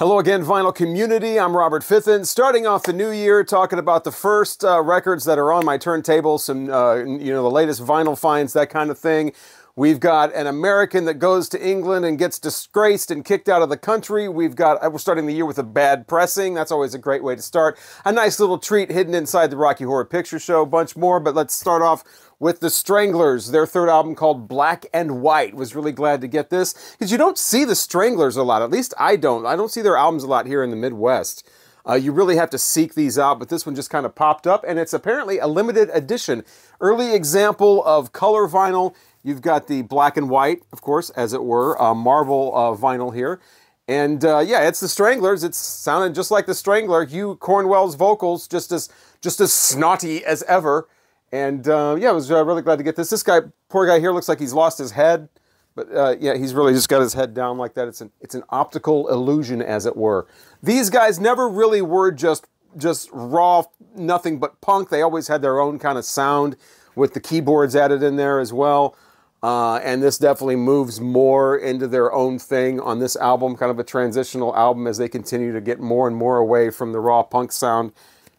Hello again, Vinyl Community. I'm Robert Fithen. Starting off the new year, talking about the first records that are on my turntable, some, the latest vinyl finds, that kind of thing. We've got an American that goes to England and gets disgraced and kicked out of the country. We're starting the year with a bad pressing. That's always a great way to start. A nice little treat hidden inside the Rocky Horror Picture Show. A bunch more, but let's start off with the Stranglers. Their third album called Black and White. Was really glad to get this because you don't see the Stranglers a lot. At least I don't. I don't see their albums a lot here in the Midwest. You really have to seek these out, but this one just kind of popped up, and it's apparently a limited edition. Early example of color vinyl. You've got the black and white, of course, as it were, marble vinyl here. And yeah, it's the Stranglers. It's sounding just like the Strangler. Hugh Cornwell's vocals, just as snotty as ever. And yeah, I was really glad to get this. This guy, poor guy here, looks like he's lost his head. But yeah, he's really just got his head down like that. It's an optical illusion, as it were. These guys never really were just raw, nothing but punk. They always had their own kind of sound with the keyboards added in there as well. And this definitely moves more into their own thing on this album, kind of a transitional album as they continue to get more and more away from the raw punk sound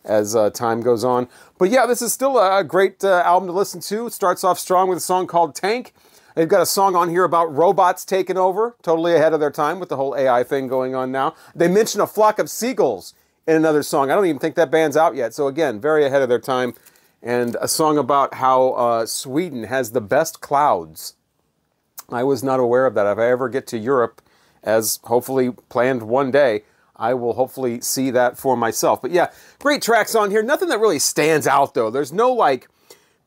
as time goes on. But yeah, this is still a great album to listen to. It starts off strong with a song called Tank. They've got a song on here about robots taking over, totally ahead of their time with the whole AI thing going on now. They mention a flock of seagulls in another song. I don't even think that band's out yet. So again, very ahead of their time. And a song about how Sweden has the best clouds. I was not aware of that. If I ever get to Europe, as hopefully planned one day, I will hopefully see that for myself. But yeah, great tracks on here. Nothing that really stands out, though. There's no, like,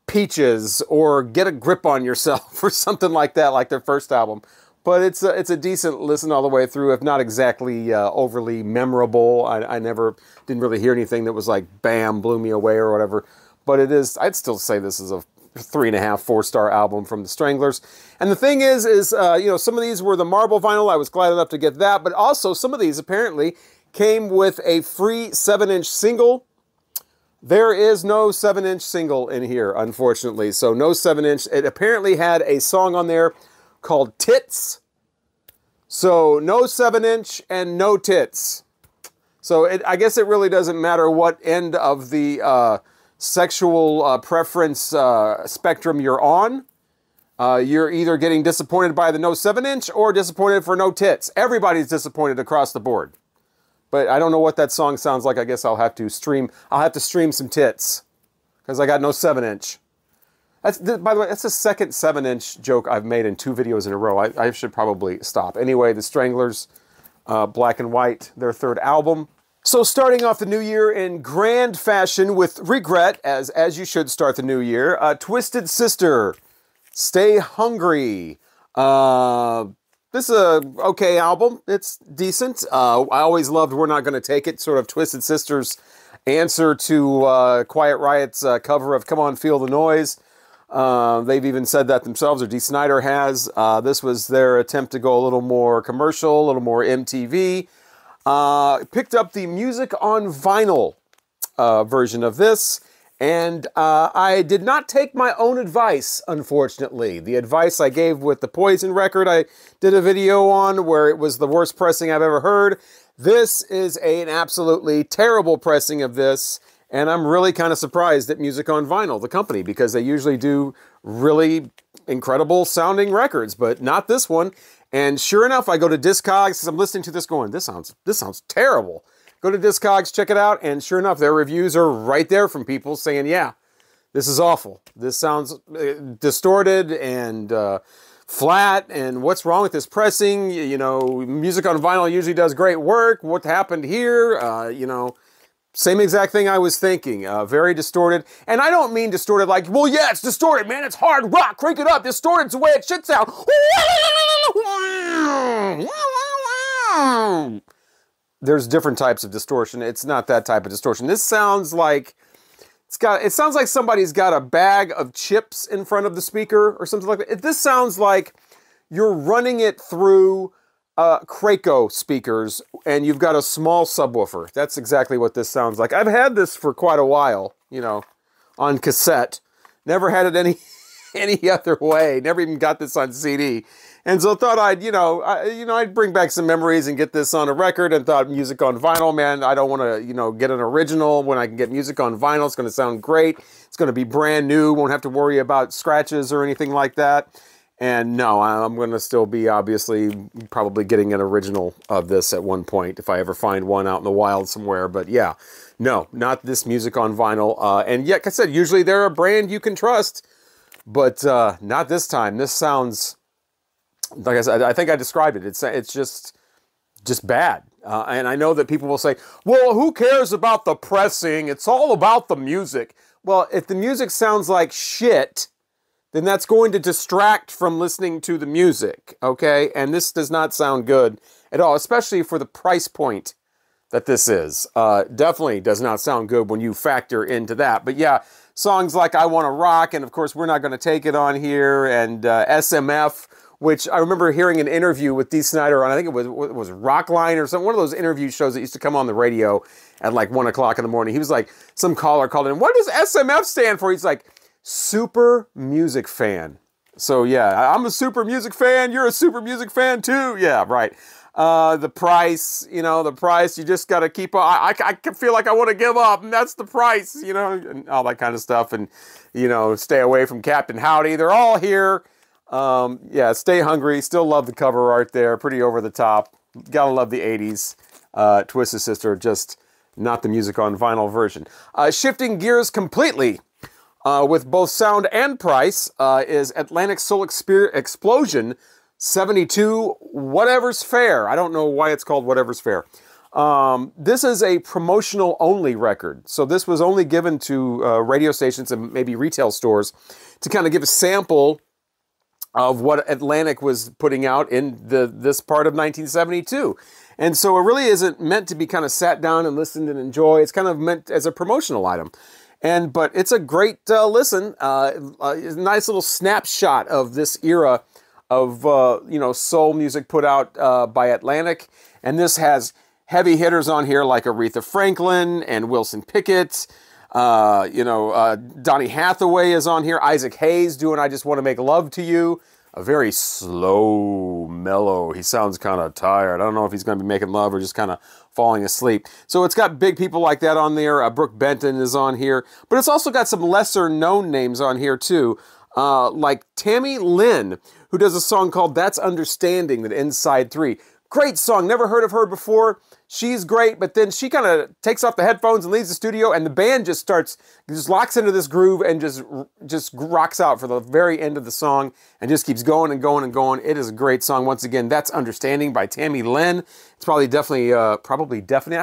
Peaches or Get a Grip on Yourself or something like that, like their first album. But it's a decent listen all the way through, if not exactly overly memorable. I didn't really hear anything that was like, bam, blew me away or whatever. But it is, I'd still say this is a 3.5, 4-star album from the Stranglers. And the thing is some of these were the marble vinyl. I was glad enough to get that. But also, some of these apparently came with a free 7-inch single. There is no 7-inch single in here, unfortunately. So no 7-inch. It apparently had a song on there called Tits. So no 7-inch and no tits. So I guess it really doesn't matter what end of the sexual preference spectrum you're on. You're either getting disappointed by the no 7-inch or disappointed for no tits. Everybody's disappointed across the board. But I don't know what that song sounds like. I guess I'll have to stream some tits because I got no 7-inch. By the way, that's the second 7-inch joke I've made in 2 videos in a row. I should probably stop. Anyway, the Stranglers, Black and White, their third album. So starting off the new year in grand fashion with regret, as you should start the new year, Twisted Sister, Stay Hungry. This is a okay album. It's decent. I always loved We're Not Gonna Take It, sort of Twisted Sister's answer to Quiet Riot's cover of Come On Feel the Noise. They've even said that themselves, or Dee Snider has. This was their attempt to go a little more commercial, a little more MTV. Picked up the Music on Vinyl version of this, and I did not take my own advice, unfortunately. The advice I gave with the Poison record I did a video on where it was the worst pressing I've ever heard. This is an absolutely terrible pressing of this, and I'm really kind of surprised at Music on Vinyl, the company, because they usually do really incredible sounding records, but not this one. And sure enough, I go to Discogs, I'm listening to this going, this sounds terrible. Go to Discogs, check it out, and sure enough, their reviews are right there from people saying, yeah, this is awful. This sounds distorted and flat, and what's wrong with this pressing? Music on Vinyl usually does great work. What happened here? Same exact thing I was thinking. Very distorted. And I don't mean distorted like, well, yeah, it's distorted, man. It's hard rock. Crank it up. Distorted's the way it should sound. There's different types of distortion. It's not that type of distortion. This sounds like it sounds like somebody's got a bag of chips in front of the speaker or something like that. This sounds like you're running it through Kraco speakers, and you've got a small subwoofer. That's exactly what this sounds like. I've had this for quite a while, on cassette. Never had it any other way. Never even got this on CD. And so thought I'd, I'd bring back some memories and get this on a record, and thought music on vinyl, man, I don't want to, get an original when I can get music on vinyl. It's going to sound great. It's going to be brand new. Won't have to worry about scratches or anything like that. And no, I'm going to still be obviously probably getting an original of this at one point if I ever find one out in the wild somewhere. But yeah, no, not this music on vinyl. And yet, like I said, usually they're a brand you can trust, but not this time. This sounds, like I said, I think I described it. It's just bad. And I know that people will say, well, who cares about the pressing? It's all about the music. Well, if the music sounds like shit, then that's going to distract from listening to the music, okay? And this does not sound good at all, especially for the price point that this is. Definitely does not sound good when you factor into that. But yeah, songs like I Wanna Rock, and of course We're Not Gonna Take It on here, and SMF, which I remember hearing an interview with Dee Snider on, I think it was Rockline or something, one of those interview shows that used to come on the radio at like 1 o'clock in the morning. He was like, some caller called in, what does SMF stand for? He's like, super music fan. So yeah, I'm a super music fan. You're a super music fan too. Yeah, right. The price, you just got to keep on. I feel like I want to give up, and that's the price, and all that kind of stuff. And, stay away from Captain Howdy. They're all here. Yeah, Stay Hungry. Still love the cover art there. Pretty over the top. Gotta love the 80s. Twisted Sister, just not the music on vinyl version. Shifting gears completely, with both sound and price, is Atlantic Soul Explosion 72 Whatever's Fair. I don't know why it's called Whatever's Fair. This is a promotional only record. So this was only given to radio stations and maybe retail stores to kind of give a sample of what Atlantic was putting out in this part of 1972. And so it really isn't meant to be kind of sat down and listened and enjoy. It's kind of meant as a promotional item. But it's a great listen. A nice little snapshot of this era of soul music put out by Atlantic. And this has heavy hitters on here like Aretha Franklin and Wilson Pickett. Donny Hathaway is on here. Isaac Hayes doing I Just Want to Make Love to You. A very slow, mellow. He sounds kind of tired. I don't know if he's going to be making love or just kind of falling asleep. So it's got big people like that on there. Brooke Benton is on here. But it's also got some lesser known names on here too. Like Tammy Lynn, who does a song called That's Understanding that ends side 3. Great song. Never heard of her before. She's great, but then she kind of takes off the headphones and leaves the studio, and the band just locks into this groove and just rocks out for the very end of the song and just keeps going and going and going. It is a great song. Once again, That's Understanding by Tammy Lynn. It's probably definitely, I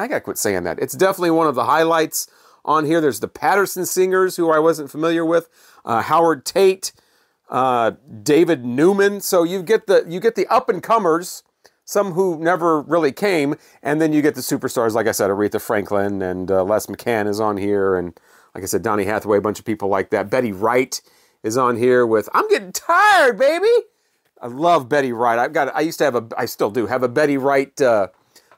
gotta quit saying that. It's definitely one of the highlights on here. There's the Patterson Singers, who I wasn't familiar with, Howard Tate, David Newman. So you get the up-and-comers, some who never really came, and then you get the superstars, like I said, Aretha Franklin, and Les McCann is on here, and like I said, Donny Hathaway, a bunch of people like that. Betty Wright is on here with I'm Getting Tired, Baby. I love Betty Wright. I still do have a Betty Wright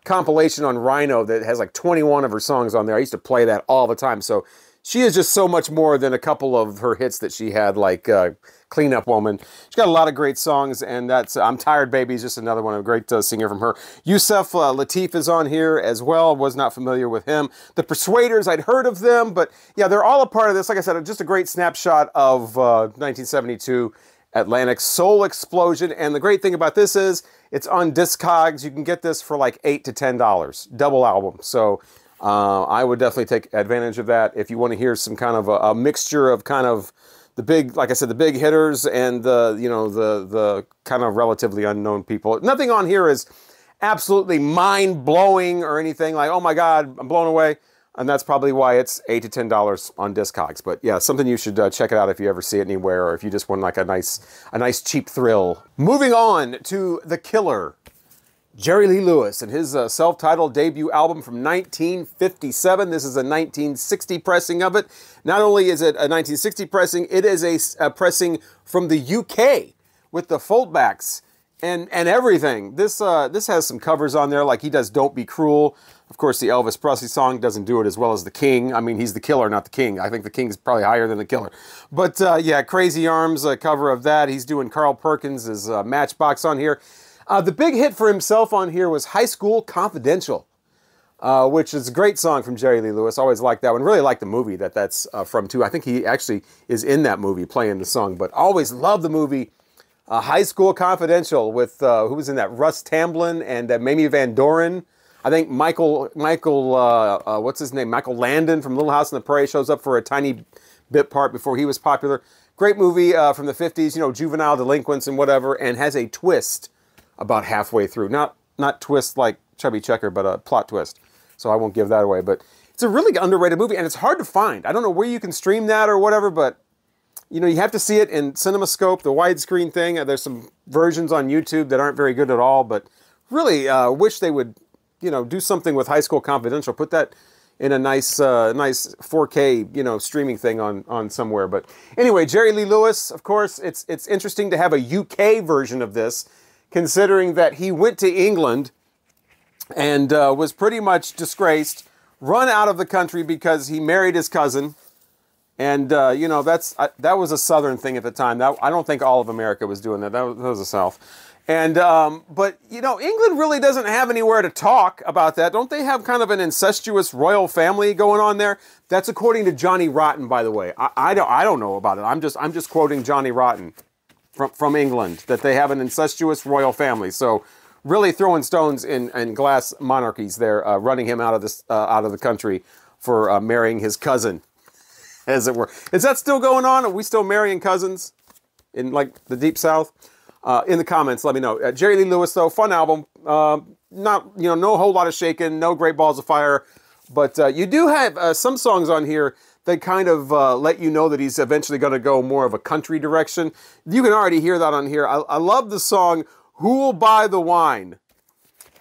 compilation on Rhino that has like 21 of her songs on there. I used to play that all the time. So she is just so much more than a couple of her hits that she had, like Clean Up Woman. She's got a lot of great songs, and that's I'm Tired Baby is just another one, a great singer from her. Yusef Lateef is on here as well. Was not familiar with him. The Persuaders, I'd heard of them, but yeah, they're all a part of this. Like I said, just a great snapshot of 1972 Atlantic Soul Explosion. And the great thing about this is it's on Discogs. You can get this for like $8 to $10, double album. So I would definitely take advantage of that if you want to hear some kind of a mixture of kind of the big, like I said, the big hitters and the kind of relatively unknown people. Nothing on here is absolutely mind-blowing or anything like, oh my God, I'm blown away. And that's probably why it's $8 to $10 on Discogs. But yeah, something you should check it out if you ever see it anywhere, or if you just want like a nice cheap thrill. Moving on to The Killer, Jerry Lee Lewis and his self-titled debut album from 1957. This is a 1960 pressing of it. Not only is it a 1960 pressing, it is a pressing from the UK with the foldbacks and everything. This has some covers on there, like he does "Don't Be Cruel." Of course, the Elvis Presley song doesn't do it as well as the King. I mean, he's the killer, not the king. I think the king's probably higher than the killer. But yeah, Crazy Arms, a cover of that. He's doing Carl Perkins' Matchbox on here. The big hit for himself on here was High School Confidential, which is a great song from Jerry Lee Lewis. Always liked that one. Really liked the movie that's from, too. I think he actually is in that movie playing the song. But always loved the movie High School Confidential with, who was in that? Russ Tamblyn and Mamie Van Doren. I think Michael, what's his name? Michael Landon from Little House on the Prairie shows up for a tiny bit part before he was popular. Great movie from the 50s, you know, juvenile delinquents and whatever, and has a twist about halfway through. Not twist like Chubby Checker, but a plot twist. So I won't give that away. But it's a really underrated movie, and it's hard to find. I don't know where you can stream that or whatever, but you know, you have to see it in CinemaScope, the widescreen thing. There's some versions on YouTube that aren't very good at all, but really wish they would, you know, do something with High School Confidential. Put that in a nice 4K, you know, streaming thing on somewhere. But anyway, Jerry Lee Lewis, of course, it's interesting to have a UK version of this, considering that he went to England and was pretty much disgraced, run out of the country because he married his cousin. And, you know, that was a Southern thing at the time. I don't think all of America was doing that. That was the South. And, but, you know, England really doesn't have anywhere to talk about that. Don't they have kind of an incestuous royal family going on there? That's according to Johnny Rotten, by the way. I don't know about it. I'm just quoting Johnny Rotten from England, that they have an incestuous royal family. So really throwing stones in glass monarchies there, running him out of the country for marrying his cousin, as it were. Is that still going on? Are we still marrying cousins in like the Deep South? In the comments, let me know. Jerry Lee Lewis, though, fun album. Not, you know, no whole lot of shaking, no great balls of fire, but you do have some songs on here that kind of let you know that he's eventually going to go more of a country direction. You can already hear that on here. I love the song "Who'll Buy the Wine,"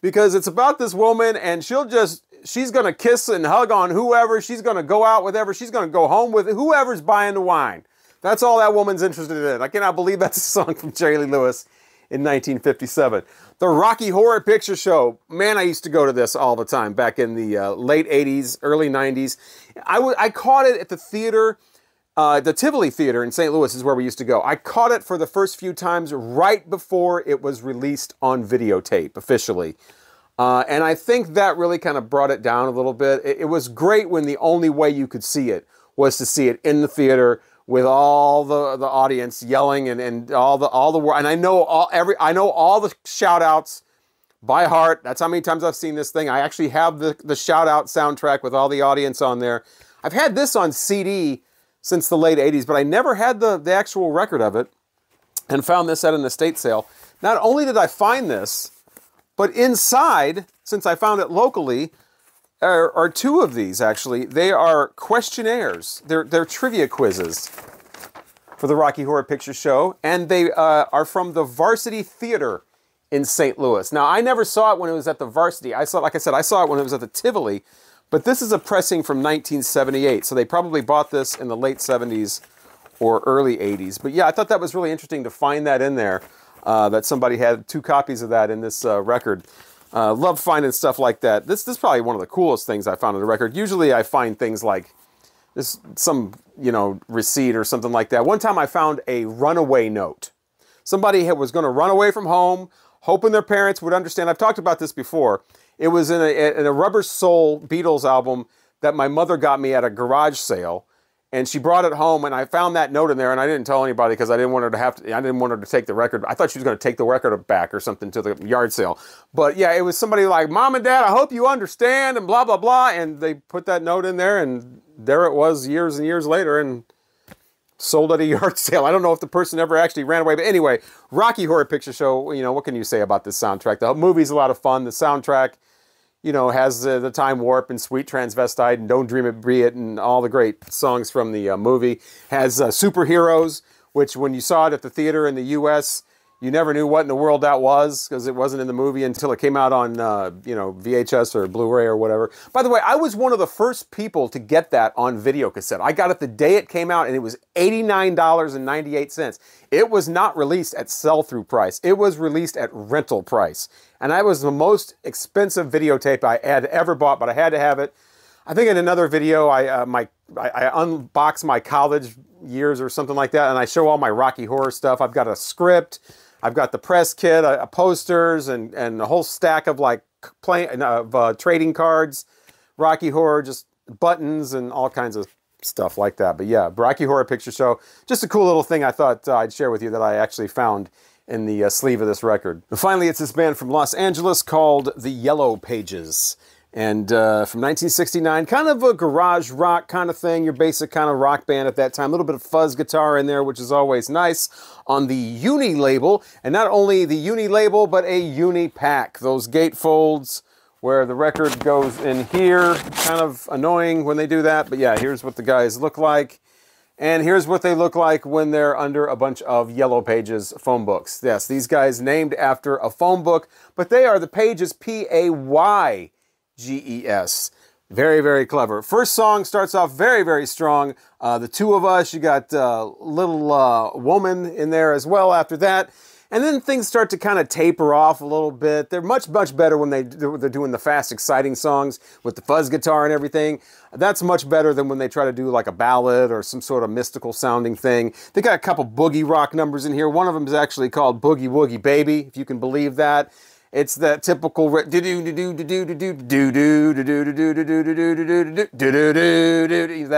because it's about this woman, and she's going to kiss and hug on whoever. She's going to go out with whoever. She's going to go home with whoever's buying the wine. That's all that woman's interested in. I cannot believe that's a song from Jerry Lee Lewis in 1957. The Rocky Horror Picture Show. Man, I used to go to this all the time back in the late 80s, early 90s. I caught it at the theater, the Tivoli Theater in St. Louis is where we used to go. I caught it for the first few times right before it was released on videotape officially. And I think that really kind of brought it down a little bit. It was great when the only way you could see it was to see it in the theater, with all the audience yelling and all the words. And I know all the shout outs by heart. That's how many times I've seen this thing. I actually have the shout out soundtrack with all the audience on there. I've had this on CD since the late 80s, but I never had the actual record of it, and found this at an estate sale. Not only did I find this, but inside, since I found it locally, are two of these, actually. They are questionnaires. They're trivia quizzes for the Rocky Horror Picture Show, and they are from the Varsity Theater in St. Louis. Now, I never saw it when it was at the Varsity. Like I said, I saw it when it was at the Tivoli, but this is a pressing from 1978, so they probably bought this in the late 70s or early 80s. But yeah, I thought that was really interesting to find that in there, that somebody had 2 copies of that in this record. Love finding stuff like that. This is probably one of the coolest things I found in a record. Usually I find things like this, some, you know, receipt or something like that. One time I found a runaway note. Somebody was going to run away from home, hoping their parents would understand. I've talked about this before. It was in a Rubber Soul Beatles album that my mother got me at a garage sale. And she brought it home, and I found that note in there, and I didn't tell anybody because I didn't want her to take the record. I thought she was going to take the record back or something to the yard sale. But yeah, it was somebody like, "Mom and Dad, I hope you understand," and blah, blah, blah. And they put that note in there, and there it was years and years later, and sold at a yard sale. I don't know if the person ever actually ran away. But anyway, Rocky Horror Picture Show, you know, what can you say about this soundtrack? The movie's a lot of fun. The soundtrack, you know, has the Time Warp and Sweet Transvestite and Don't Dream It, Be It, and all the great songs from the movie. Has Superheroes, which when you saw it at the theater in the U.S., You never knew what in the world that was because it wasn't in the movie until it came out on, you know, VHS or Blu-ray or whatever. By the way, I was one of the first people to get that on video cassette. I got it the day it came out, and it was $89.98. It was not released at sell-through price. It was released at rental price. And that was the most expensive videotape I had ever bought, but I had to have it. I think in another video, I unbox my college years or something like that, and I show all my Rocky Horror stuff. I've got a script. I've got the press kit, posters, and a whole stack of like trading cards, Rocky Horror, just buttons and all kinds of stuff like that. But yeah, Rocky Horror Picture Show, just a cool little thing I thought I'd share with you that I actually found in the sleeve of this record. And finally, it's this band from Los Angeles called the Yellow Pages. And from 1969, kind of a garage rock kind of thing, your basic kind of rock band at that time. A little bit of fuzz guitar in there, which is always nice, on the Uni label. And not only the Uni label, but a Uni pack. Those gatefolds where the record goes in here. Kind of annoying when they do that, but yeah, here's what the guys look like. And here's what they look like when they're under a bunch of Yellow Pages phone books. Yes, these guys named after a phone book, but they are the Pages, P-A-Y. G-E-S. Very, very clever. First song starts off very, very strong. The Two of Us, you got Little Woman in there as well after that. And then things start to kind of taper off a little bit. They're much, much better when they're doing the fast, exciting songs with the fuzz guitar and everything. That's much better than when they try to do like a ballad or some sort of mystical sounding thing. They got a couple boogie rock numbers in here. One of them is actually called Boogie Woogie Baby, if you can believe that. It's that typical that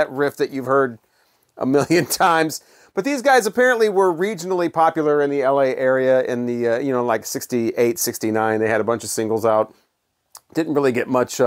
riff that you've heard a million times. But these guys apparently were regionally popular in the LA area in the, you know, like 68, 69. They had a bunch of singles out. Didn't really get much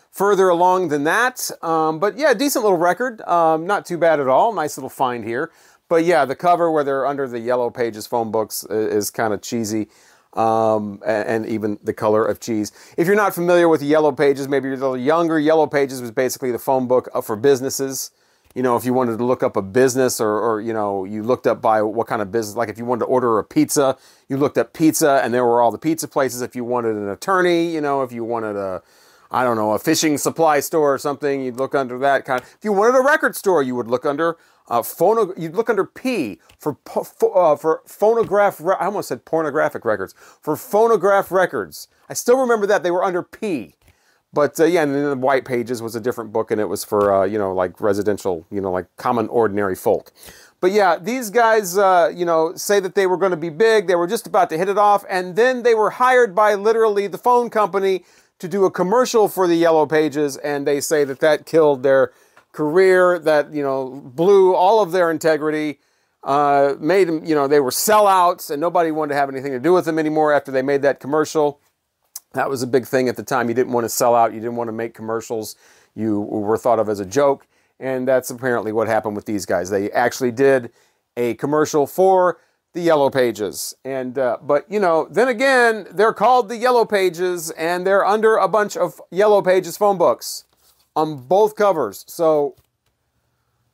further along than that. But yeah, decent little record. Not too bad at all. Nice little find here. But yeah, the cover where they're under the Yellow Pages phone books is kind of cheesy. And even the color of cheese. If you're not familiar with the Yellow Pages, maybe you're a little younger, Yellow Pages was basically the phone book for businesses. You know, if you wanted to look up a business or you know, you looked up by what kind of business, like if you wanted to order a pizza, you looked up pizza and there were all the pizza places. If you wanted an attorney, you know, if you wanted a, I don't know, a fishing supply store or something, you'd look under that kind of. If you wanted a record store, you would look under you'd look under P for phonograph. I almost said pornographic records. For phonograph records, I still remember that they were under P. But yeah, and then the White Pages was a different book, and it was for you know, like residential, you know, like common ordinary folk. But yeah, these guys, you know, say that they were going to be big. They were just about to hit it off, and then they were hired by literally the phone company to do a commercial for the Yellow Pages, and they say that that killed their career, that, you know, blew all of their integrity, made them, you know, they were sellouts, and nobody wanted to have anything to do with them anymore after they made that commercial. That was a big thing at the time. You didn't want to sell out. You didn't want to make commercials. You were thought of as a joke, and that's apparently what happened with these guys. They actually did a commercial for the Yellow Pages, and but you know, then again, they're called the Yellow Pages, and they're under a bunch of Yellow Pages phone books on both covers. So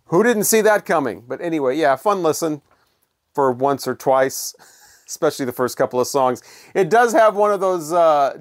who didn't see that coming? But anyway, yeah, fun listen for once or twice, especially the first couple of songs. It does have one of those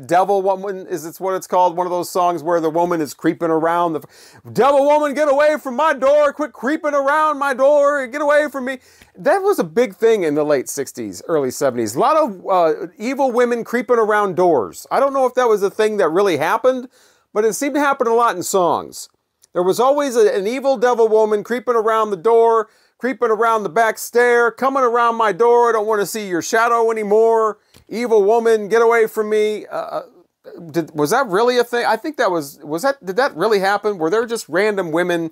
devil woman, it's what it's called, one of those songs where the woman is creeping around. The devil woman, get away from my door, quit creeping around my door, get away from me. That was a big thing in the late 60s, early 70s. A lot of evil women creeping around doors. I don't know if that was a thing that really happened, but it seemed to happen a lot in songs. There was always an evil devil woman creeping around the door, creeping around the back stair, coming around my door, I don't want to see your shadow anymore. Evil woman, get away from me. Was that really a thing? I think that did that really happen? Were there just random women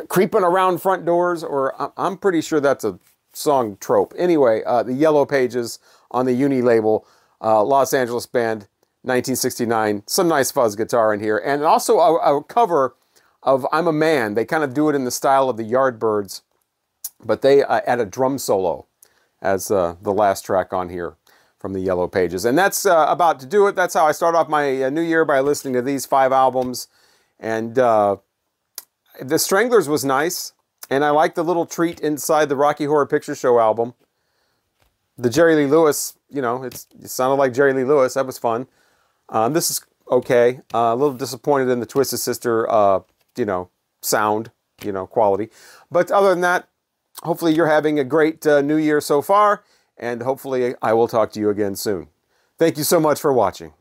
creeping around front doors? Or I'm pretty sure that's a song trope. Anyway, the Yellow Pages on the Uni label, Los Angeles band, 1969. Some nice fuzz guitar in here. And also a cover of I'm a Man. They kind of do it in the style of the Yardbirds, but they add a drum solo as the last track on here from the Yellow Pages. And that's about to do it. That's how I start off my new year, by listening to these 5 albums. And The Stranglers was nice, and I like the little treat inside the Rocky Horror Picture Show album. The Jerry Lee Lewis, you know, it sounded like Jerry Lee Lewis. That was fun. This is okay. A little disappointed in the Twisted Sister, you know, sound, you know, quality. But other than that, hopefully you're having a great new year so far, and hopefully I will talk to you again soon. Thank you so much for watching.